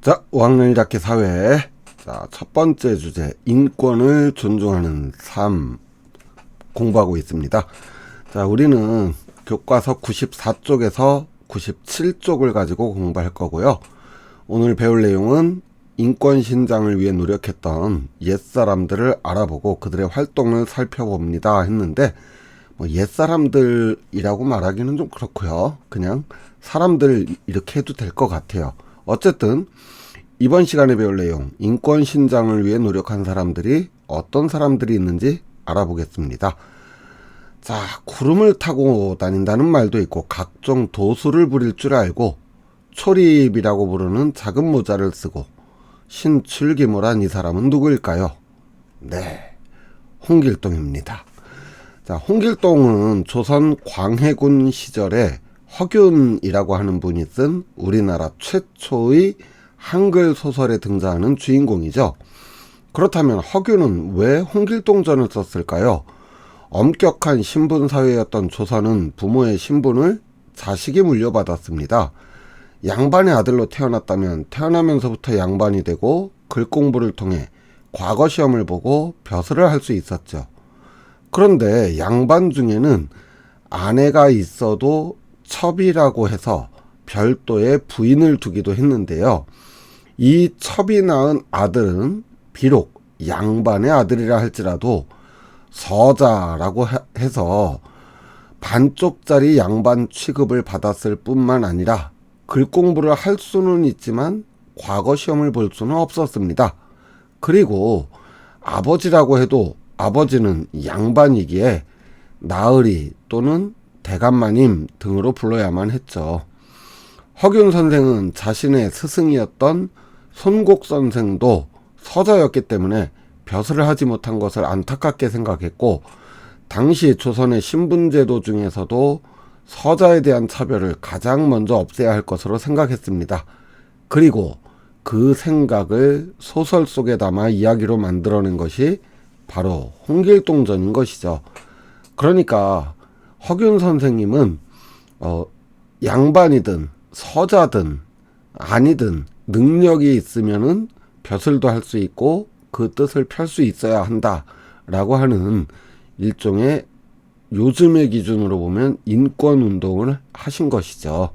자, 5학년 1학기 사회. 자, 첫 번째 주제, 인권을 존중하는 삶 공부하고 있습니다. 자, 우리는 교과서 94쪽에서 97쪽을 가지고 공부할 거고요. 오늘 배울 내용은 인권 신장을 위해 노력했던 옛사람들을 알아보고 그들의 활동을 살펴봅니다 했는데, 옛사람들이라고 말하기는 좀 그렇고요. 그냥 사람들 이렇게 해도 될 것 같아요. 어쨌든 이번 시간에 배울 내용, 인권 신장을 위해 노력한 사람들이 어떤 사람들이 있는지 알아보겠습니다. 자, 구름을 타고 다닌다는 말도 있고 각종 도수를 부릴 줄 알고 초립이라고 부르는 작은 모자를 쓰고 신출귀몰한 이 사람은 누구일까요? 네, 홍길동입니다. 자, 홍길동은 조선 광해군 시절에 허균이라고 하는 분이 쓴 우리나라 최초의 한글 소설에 등장하는 주인공이죠. 그렇다면 허균은 왜 홍길동전을 썼을까요? 엄격한 신분 사회였던 조선은 부모의 신분을 자식이 물려받았습니다. 양반의 아들로 태어났다면 태어나면서부터 양반이 되고 글 공부를 통해 과거 시험을 보고 벼슬을 할 수 있었죠. 그런데 양반 중에는 아내가 있어도 첩이라고 해서 별도의 부인을 두기도 했는데요. 이 첩이 낳은 아들은 비록 양반의 아들이라 할지라도 서자라고 해서 반쪽짜리 양반 취급을 받았을 뿐만 아니라 글 공부를 할 수는 있지만 과거 시험을 볼 수는 없었습니다. 그리고 아버지라고 해도 아버지는 양반이기에 나으리 또는 대감마님 등으로 불러야만 했죠. 허균 선생은 자신의 스승이었던 손곡 선생도 서자였기 때문에 벼슬을 하지 못한 것을 안타깝게 생각했고, 당시 조선의 신분제도 중에서도 서자에 대한 차별을 가장 먼저 없애야 할 것으로 생각했습니다. 그리고 그 생각을 소설 속에 담아 이야기로 만들어낸 것이 바로 홍길동전인 것이죠. 그러니까 허균 선생님은 양반이든 서자든 아니든 능력이 있으면은 벼슬도 할 수 있고 그 뜻을 펼 수 있어야 한다라고 하는 일종의 요즘의 기준으로 보면 인권 운동을 하신 것이죠.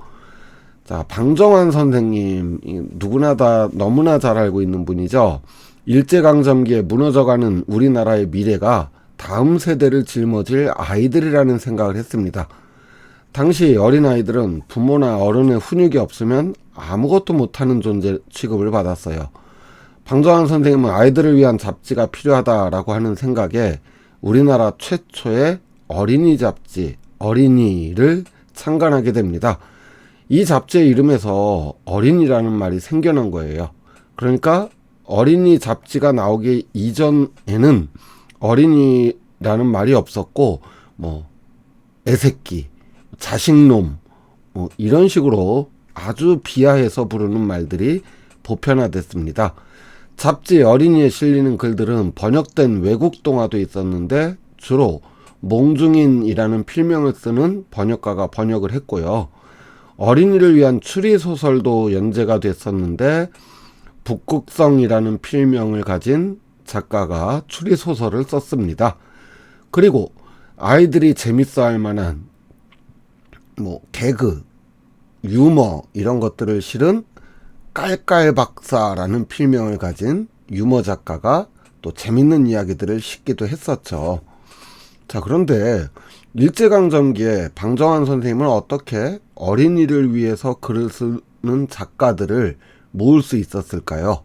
자, 방정환 선생님 누구나 다 너무나 잘 알고 있는 분이죠. 일제강점기에 무너져가는 우리나라의 미래가 다음 세대를 짊어질 아이들이라는 생각을 했습니다. 당시 어린아이들은 부모나 어른의 훈육이 없으면 아무것도 못하는 존재 취급을 받았어요. 방정환 선생님은 아이들을 위한 잡지가 필요하다라고 하는 생각에 우리나라 최초의 어린이 잡지 어린이를 창간하게 됩니다. 이 잡지의 이름에서 어린이라는 말이 생겨난 거예요. 그러니까 어린이 잡지가 나오기 이전에는 어린이라는 말이 없었고 애새끼, 자식놈 이런 식으로 아주 비하해서 부르는 말들이 보편화됐습니다. 잡지 어린이에 실리는 글들은 번역된 외국 동화도 있었는데 주로 몽중인이라는 필명을 쓰는 번역가가 번역을 했고요. 어린이를 위한 추리소설도 연재가 됐었는데 북극성이라는 필명을 가진 작가가 추리소설을 썼습니다. 그리고 아이들이 재밌어 할 만한 개그, 유머 이런 것들을 실은 깔깔박사라는 필명을 가진 유머 작가가 또 재밌는 이야기들을 싣기도 했었죠. 자, 그런데 일제강점기에 방정환 선생님은 어떻게 어린이를 위해서 글을 쓰는 작가들을 모을 수 있었을까요?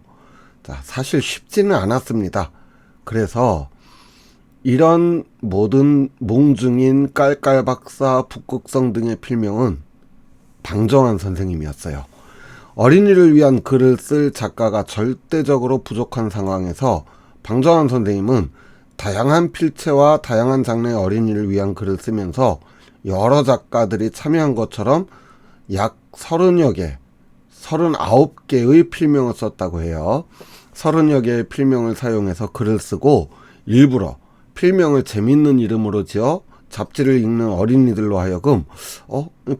자, 사실 쉽지는 않았습니다. 그래서 이런 모든 몽중인, 깔깔박사, 북극성 등의 필명은 방정환 선생님이었어요. 어린이를 위한 글을 쓸 작가가 절대적으로 부족한 상황에서 방정환 선생님은 다양한 필체와 다양한 장르의 어린이를 위한 글을 쓰면서 여러 작가들이 참여한 것처럼 약 30여 개, 39개의 필명을 썼다고 해요. 30여 개의 필명을 사용해서 글을 쓰고 일부러 필명을 재밌는 이름으로 지어 잡지를 읽는 어린이들로 하여금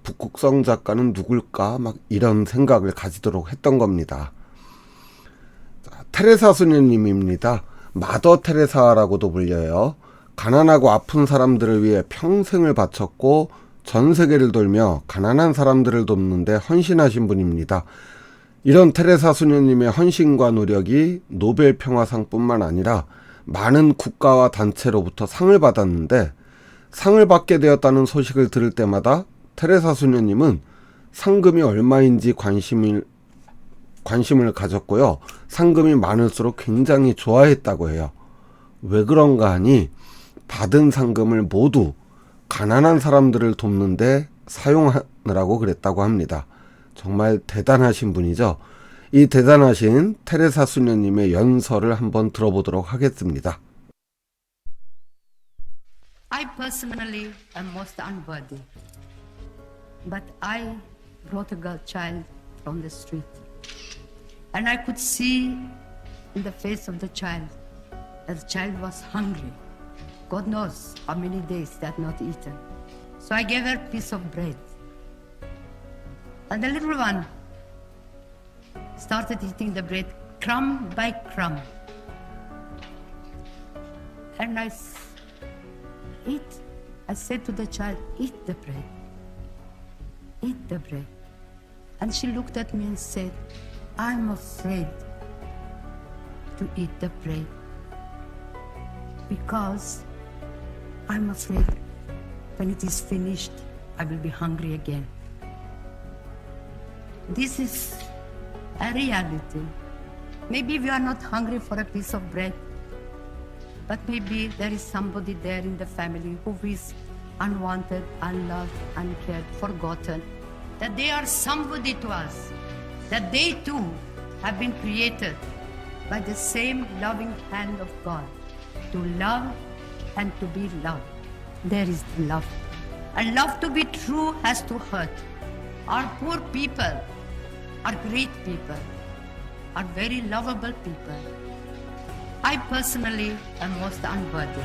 북극성 작가는 누굴까 막 이런 생각을 가지도록 했던 겁니다. 테레사 수녀님입니다. 마더 테레사라고도 불려요. 가난하고 아픈 사람들을 위해 평생을 바쳤고 전 세계를 돌며 가난한 사람들을 돕는데 헌신하신 분입니다. 이런 테레사 수녀님의 헌신과 노력이 노벨 평화상뿐만 아니라 많은 국가와 단체로부터 상을 받았는데, 상을 받게 되었다는 소식을 들을 때마다 테레사 수녀님은 상금이 얼마인지 관심을 가졌고요. 상금이 많을수록 굉장히 좋아했다고 해요. 왜 그런가 하니 받은 상금을 모두 가난한 사람들을 돕는데 사용하느라고 그랬다고 합니다. 정말 대단하신 분이죠. 이 대단하신 테레사 수녀님의 연설을 한번 들어보도록 하겠습니다. I personally am most unworthy, but I brought a girl child from the street, and I could see in the face of the child that the child was hungry. God knows how many days they had not eaten. So I gave her a piece of bread, and the little one started eating the bread crumb by crumb, and I said to the child, eat the bread, eat the bread. And she looked at me and said, I'm afraid to eat the bread because I'm afraid when it is finished, I will be hungry again. This is a reality. Maybe we are not hungry for a piece of bread, but maybe there is somebody there in the family who is unwanted, unloved, uncared, forgotten, that they are somebody to us, that they too have been created by the same loving hand of God, to love and to be loved. There is love. And love to be true has to hurt. Our poor people are great people, are very lovable people. I personally am most unworthy.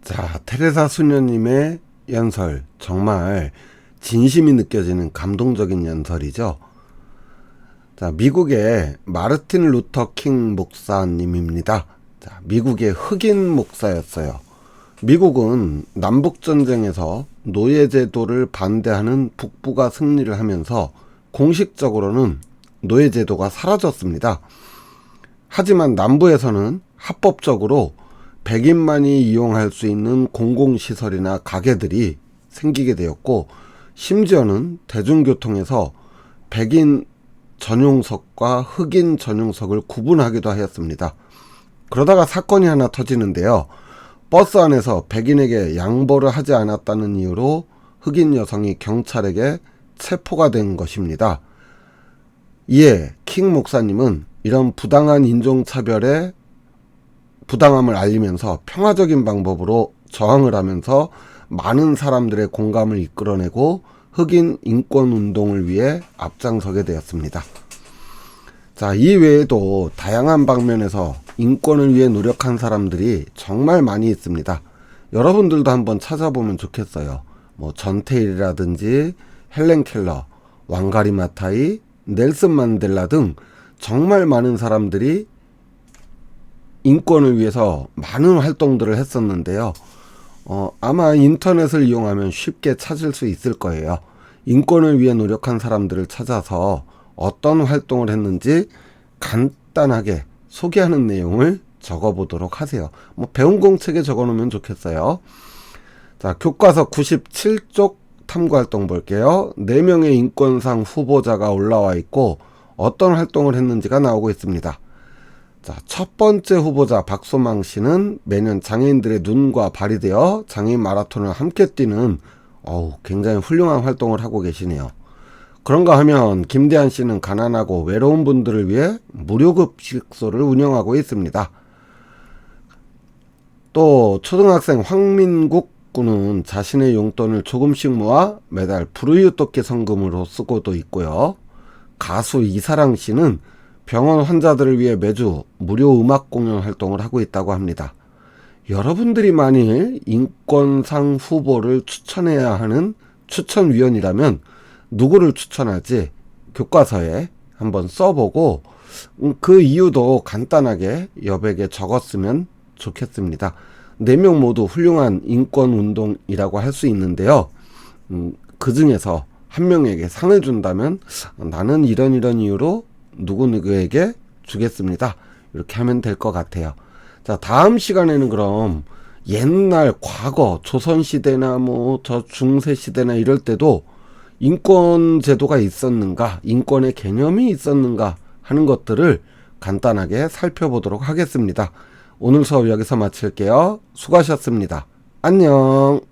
자, 테레사 수녀님의 연설, 정말 진심이 느껴지는 감동적인 연설이죠. 자, 미국의 마르틴 루터 킹 목사님입니다. 자, 미국의 흑인 목사였어요. 미국은 남북전쟁에서 노예제도를 반대하는 북부가 승리를 하면서 공식적으로는 노예제도가 사라졌습니다. 하지만 남부에서는 합법적으로 백인만이 이용할 수 있는 공공시설이나 가게들이 생기게 되었고, 심지어는 대중교통에서 백인 전용석과 흑인 전용석을 구분하기도 하였습니다. 그러다가 사건이 하나 터지는데요. 버스 안에서 백인에게 양보를 하지 않았다는 이유로 흑인 여성이 경찰에게 체포가 된 것입니다. 이에 킹 목사님은 이런 부당한 인종차별의 부당함을 알리면서 평화적인 방법으로 저항을 하면서 많은 사람들의 공감을 이끌어내고 흑인 인권 운동을 위해 앞장서게 되었습니다. 자, 이 외에도 다양한 방면에서 인권을 위해 노력한 사람들이 정말 많이 있습니다. 여러분들도 한번 찾아보면 좋겠어요. 뭐 전태일이라든지 헬렌 켈러, 왕가리 마타이, 넬슨 만델라 등 정말 많은 사람들이 인권을 위해서 많은 활동들을 했었는데요. 아마 인터넷을 이용하면 쉽게 찾을 수 있을 거예요. 인권을 위해 노력한 사람들을 찾아서 어떤 활동을 했는지 간단하게 소개하는 내용을 적어보도록 하세요. 뭐 배운 공책에 적어놓으면 좋겠어요. 자, 교과서 97쪽 탐구활동 볼게요. 4명의 인권상 후보자가 올라와 있고 어떤 활동을 했는지가 나오고 있습니다. 자, 첫 번째 후보자 박소망 씨는 매년 장애인들의 눈과 발이 되어 장애인 마라톤을 함께 뛰는 굉장히 훌륭한 활동을 하고 계시네요. 그런가 하면 김대한 씨는 가난하고 외로운 분들을 위해 무료급식소를 운영하고 있습니다. 또 초등학생 황민국 군은 자신의 용돈을 조금씩 모아 매달 불우유 떡기 성금으로 쓰고도 있고요. 가수 이사랑 씨는 병원 환자들을 위해 매주 무료 음악 공연 활동을 하고 있다고 합니다. 여러분들이 만일 인권상 후보를 추천해야 하는 추천위원이라면 누구를 추천할지 교과서에 한번 써보고 그 이유도 간단하게 여백에 적었으면 좋겠습니다. 4명 모두 훌륭한 인권운동이라고 할 수 있는데요. 그 중에서 한 명에게 상을 준다면 나는 이런 이유로 누구에게 주겠습니다. 이렇게 하면 될 것 같아요. 자, 다음 시간에는 그럼 옛날 과거 조선시대나 뭐 저 중세시대나 이럴 때도 인권 제도가 있었는가, 인권의 개념이 있었는가 하는 것들을 간단하게 살펴보도록 하겠습니다. 오늘 수업 여기서 마칠게요. 수고하셨습니다. 안녕.